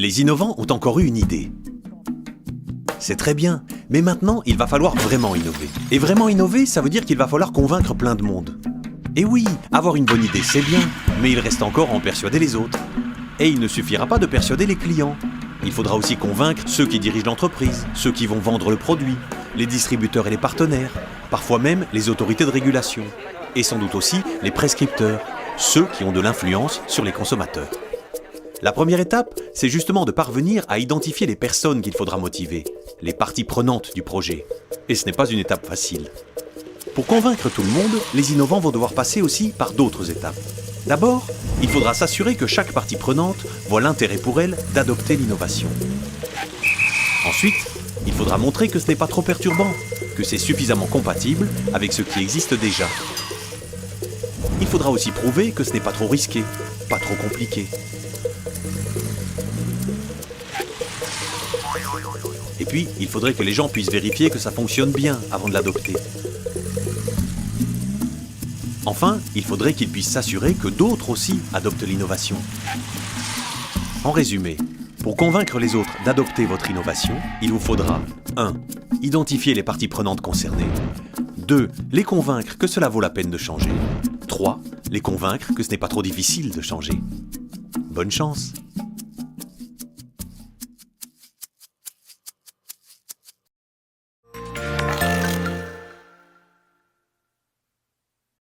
Les innovants ont encore eu une idée. C'est très bien, mais maintenant il va falloir vraiment innover. Et vraiment innover, ça veut dire qu'il va falloir convaincre plein de monde. Et oui, avoir une bonne idée c'est bien, mais il reste encore à en persuader les autres. Et il ne suffira pas de persuader les clients. Il faudra aussi convaincre ceux qui dirigent l'entreprise, ceux qui vont vendre le produit, les distributeurs et les partenaires, parfois même les autorités de régulation, et sans doute aussi les prescripteurs, ceux qui ont de l'influence sur les consommateurs. La première étape, c'est justement de parvenir à identifier les personnes qu'il faudra motiver, les parties prenantes du projet. Et ce n'est pas une étape facile. Pour convaincre tout le monde, les innovants vont devoir passer aussi par d'autres étapes. D'abord, il faudra s'assurer que chaque partie prenante voit l'intérêt pour elle d'adopter l'innovation. Ensuite, il faudra montrer que ce n'est pas trop perturbant, que c'est suffisamment compatible avec ce qui existe déjà. Il faudra aussi prouver que ce n'est pas trop risqué, pas trop compliqué. Et puis, il faudrait que les gens puissent vérifier que ça fonctionne bien avant de l'adopter. Enfin, il faudrait qu'ils puissent s'assurer que d'autres aussi adoptent l'innovation. En résumé, pour convaincre les autres d'adopter votre innovation, il vous faudra 1. Identifier les parties prenantes concernées. 2. Les convaincre que cela vaut la peine de changer. 3. Les convaincre que ce n'est pas trop difficile de changer. Bonne chance!